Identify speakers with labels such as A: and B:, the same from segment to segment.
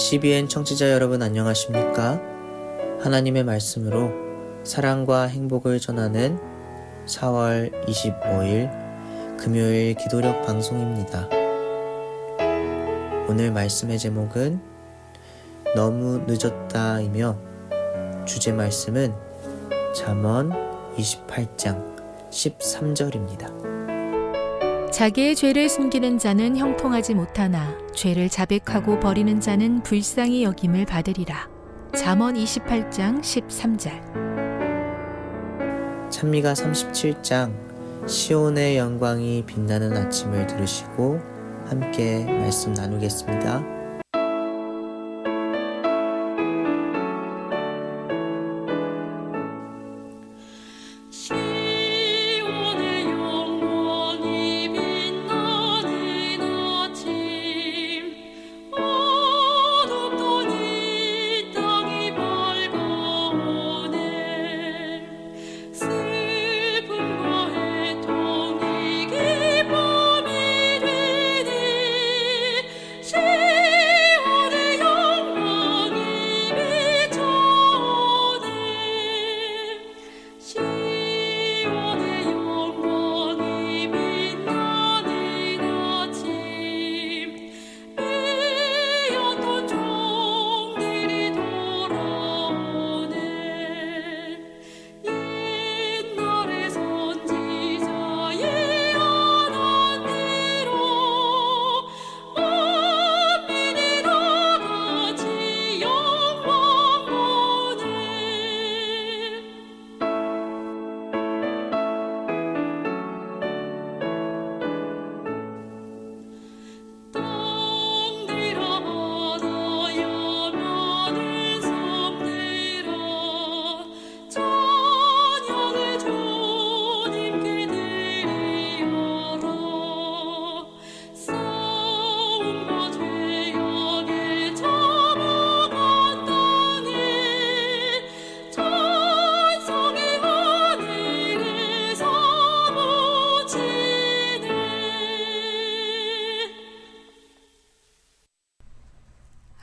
A: CBN 청취자 여러분 안녕하십니까? 하나님의 말씀으로 사랑과 행복을 전하는 4월 25일 금요일 기도력 방송입니다. 오늘 말씀의 제목은 너무 늦었다이며 주제 말씀은 잠언 28장 13절입니다.
B: 자기의 죄를 숨기는 자는 형통하지 못하나 죄를 자백하고 버리는 자는 불쌍히 여김을 받으리라. 잠언 28장 13절.
A: 찬미가 37장 시온의 영광이 빛나는 아침을 들으시고 함께 말씀 나누겠습니다.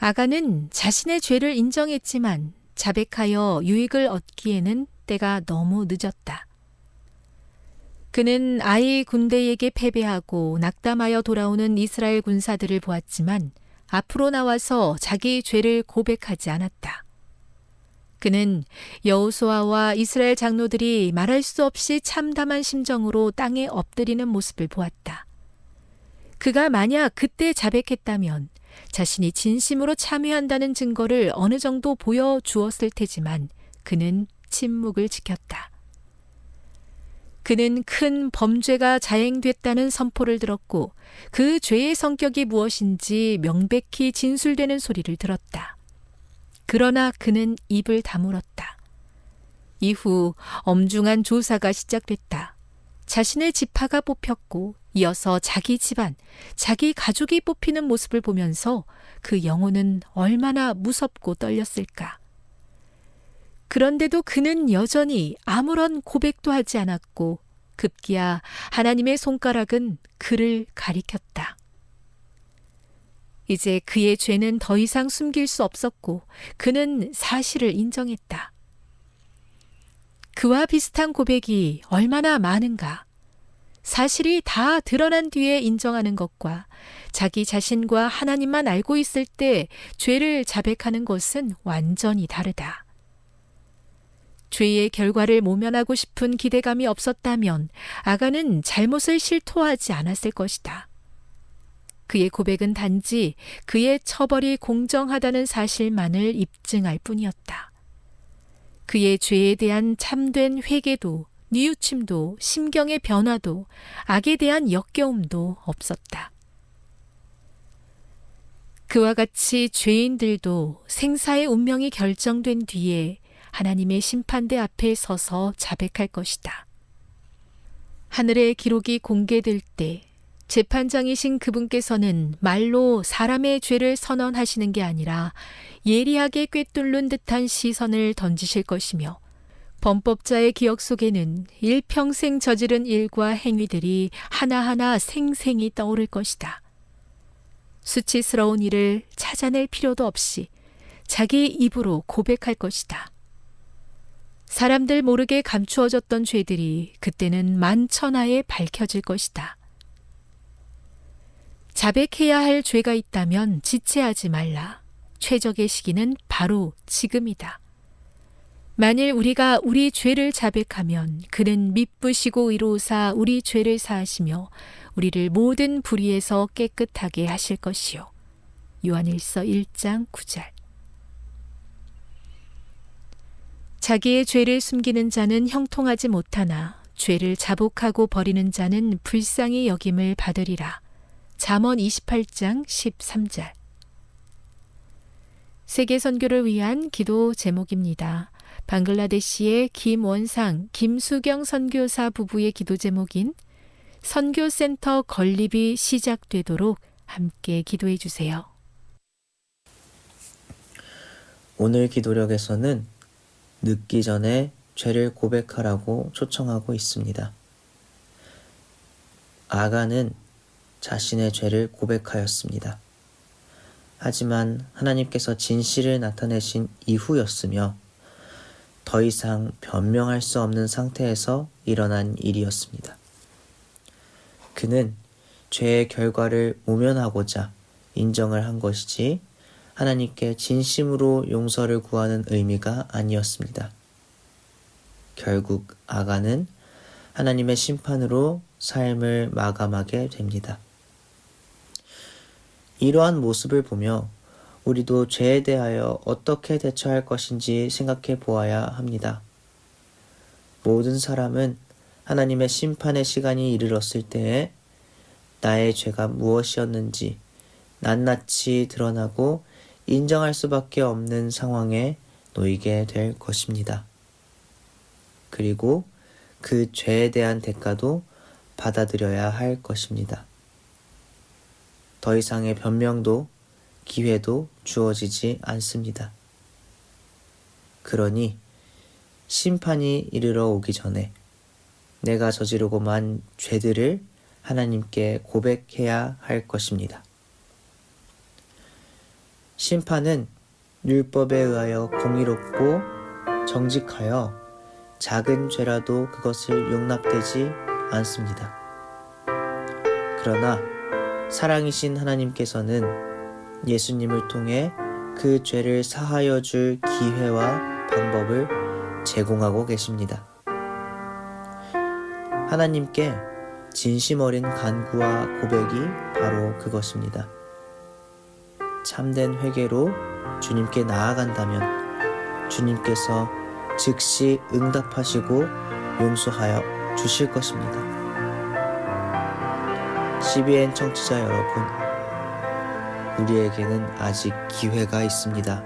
B: 아간은 자신의 죄를 인정했지만 자백하여 유익을 얻기에는 때가 너무 늦었다. 그는 아이 군대에게 패배하고 낙담하여 돌아오는 이스라엘 군사들을 보았지만 앞으로 나와서 자기 죄를 고백하지 않았다. 그는 여호수아와 이스라엘 장로들이 말할 수 없이 참담한 심정으로 땅에 엎드리는 모습을 보았다. 그가 만약 그때 자백했다면 자신이 진심으로 참여한다는 증거를 어느 정도 보여주었을 테지만 그는 침묵을 지켰다. 그는 큰 범죄가 자행됐다는 선포를 들었고 그 죄의 성격이 무엇인지 명백히 진술되는 소리를 들었다. 그러나 그는 입을 다물었다. 이후 엄중한 조사가 시작됐다. 자신의 지파가 뽑혔고 이어서 자기 집안, 자기 가족이 뽑히는 모습을 보면서 그 영혼은 얼마나 무섭고 떨렸을까. 그런데도 그는 여전히 아무런 고백도 하지 않았고 급기야 하나님의 손가락은 그를 가리켰다. 이제 그의 죄는 더 이상 숨길 수 없었고 그는 사실을 인정했다. 그와 비슷한 고백이 얼마나 많은가. 사실이 다 드러난 뒤에 인정하는 것과 자기 자신과 하나님만 알고 있을 때 죄를 자백하는 것은 완전히 다르다. 죄의 결과를 모면하고 싶은 기대감이 없었다면 아간은 잘못을 실토하지 않았을 것이다. 그의 고백은 단지 그의 처벌이 공정하다는 사실만을 입증할 뿐이었다. 그의 죄에 대한 참된 회개도 뉘우침도 심경의 변화도 악에 대한 역겨움도 없었다. 그와 같이 죄인들도 생사의 운명이 결정된 뒤에 하나님의 심판대 앞에 서서 자백할 것이다. 하늘의 기록이 공개될 때 재판장이신 그분께서는 말로 사람의 죄를 선언하시는 게 아니라 예리하게 꿰뚫는 듯한 시선을 던지실 것이며 범법자의 기억 속에는 일평생 저지른 일과 행위들이 하나하나 생생히 떠오를 것이다. 수치스러운 일을 찾아낼 필요도 없이 자기 입으로 고백할 것이다. 사람들 모르게 감추어졌던 죄들이 그때는 만천하에 밝혀질 것이다. 자백해야 할 죄가 있다면 지체하지 말라. 최적의 시기는 바로 지금이다. 만일 우리가 우리 죄를 자백하면 그는 미쁘시고 의로우사 우리 죄를 사하시며 우리를 모든 불의에서 깨끗하게 하실 것이요. 요한일서 1장 9절. 자기의 죄를 숨기는 자는 형통하지 못하나 죄를 자복하고 버리는 자는 불쌍히 여김을 받으리라. 잠언 28장 13절. 세계 선교를 위한 기도 제목입니다. 방글라데시의 김원상, 김수경 선교사 부부의 기도 제목인 선교센터 건립이 시작되도록 함께 기도해 주세요.
A: 오늘 기도력에서는 늦기 전에 죄를 고백하라고 초청하고 있습니다. 아간은 자신의 죄를 고백하였습니다. 하지만 하나님께서 진실을 나타내신 이후였으며 더 이상 변명할 수 없는 상태에서 일어난 일이었습니다. 그는 죄의 결과를 모면하고자 인정을 한 것이지 하나님께 진심으로 용서를 구하는 의미가 아니었습니다. 결국 아간은 하나님의 심판으로 삶을 마감하게 됩니다. 이러한 모습을 보며 우리도 죄에 대하여 어떻게 대처할 것인지 생각해 보아야 합니다. 모든 사람은 하나님의 심판의 시간이 이르렀을 때에 나의 죄가 무엇이었는지 낱낱이 드러나고 인정할 수밖에 없는 상황에 놓이게 될 것입니다. 그리고 그 죄에 대한 대가도 받아들여야 할 것입니다. 더 이상의 변명도 기회도 주어지지 않습니다. 그러니 심판이 이르러 오기 전에 내가 저지르고 만 죄들을 하나님께 고백해야 할 것입니다. 심판은 율법에 의하여 공의롭고 정직하여 작은 죄라도 그것을 용납되지 않습니다. 그러나 사랑이신 하나님께서는 예수님을 통해 그 죄를 사하여 줄 기회와 방법을 제공하고 계십니다. 하나님께 진심 어린 간구와 고백이 바로 그것입니다. 참된 회개로 주님께 나아간다면 주님께서 즉시 응답하시고 용서하여 주실 것입니다. CBN 청취자 여러분, 우리에게는 아직 기회가 있습니다.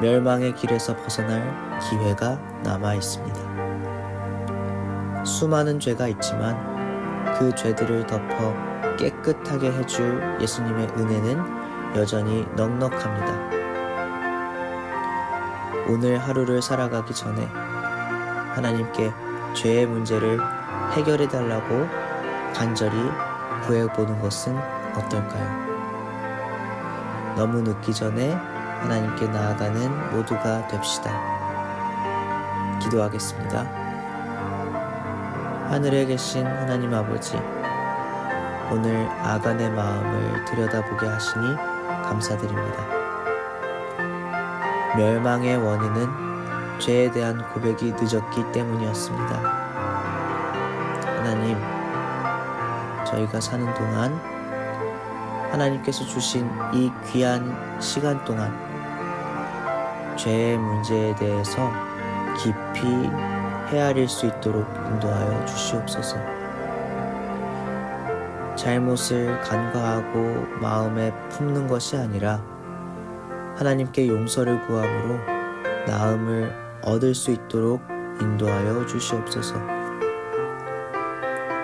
A: 멸망의 길에서 벗어날 기회가 남아 있습니다. 수많은 죄가 있지만 그 죄들을 덮어 깨끗하게 해줄 예수님의 은혜는 여전히 넉넉합니다. 오늘 하루를 살아가기 전에 하나님께 죄의 문제를 해결해 달라고 간절히 구해보는 것은 어떨까요? 너무 늦기 전에 하나님께 나아가는 모두가 됩시다. 기도하겠습니다. 하늘에 계신 하나님 아버지, 오늘 아간의 마음을 들여다보게 하시니 감사드립니다. 멸망의 원인은 죄에 대한 고백이 늦었기 때문이었습니다. 하나님, 저희가 사는 동안 하나님께서 주신 이 귀한 시간 동안 죄의 문제에 대해서 깊이 헤아릴 수 있도록 인도하여 주시옵소서. 잘못을 간과하고 마음에 품는 것이 아니라 하나님께 용서를 구함으로 나음을 얻을 수 있도록 인도하여 주시옵소서.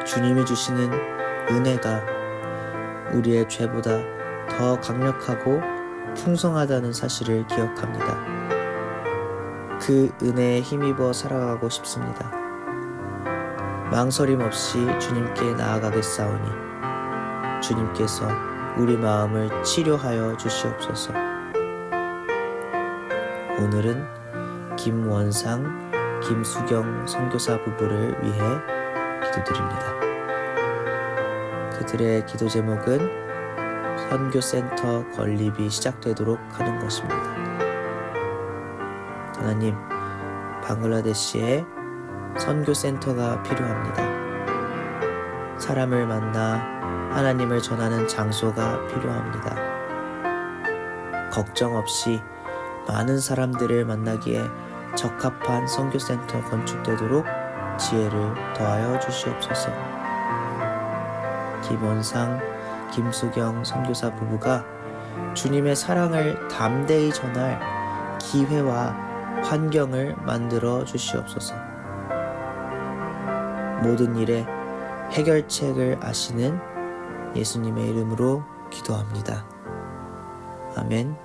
A: 주님이 주시는 은혜가 우리의 죄보다 더 강력하고 풍성하다는 사실을 기억합니다. 그 은혜에 힘입어 살아가고 싶습니다. 망설임 없이 주님께 나아가겠사오니 주님께서 우리 마음을 치료하여 주시옵소서. 오늘은 김원상, 김수경 선교사 부부를 위해 기도드립니다. 그들의 기도 제목은 선교센터 건립이 시작되도록 하는 것입니다. 하나님, 방글라데시에 선교센터가 필요합니다. 사람을 만나 하나님을 전하는 장소가 필요합니다. 걱정 없이 많은 사람들을 만나기에 적합한 선교센터 건축되도록 지혜를 더하여 주시옵소서. 김원상, 김수경 선교사 부부가 주님의 사랑을 담대히 전할 기회와 환경을 만들어 주시옵소서. 모든 일에 해결책을 아시는 예수님의 이름으로 기도합니다. 아멘.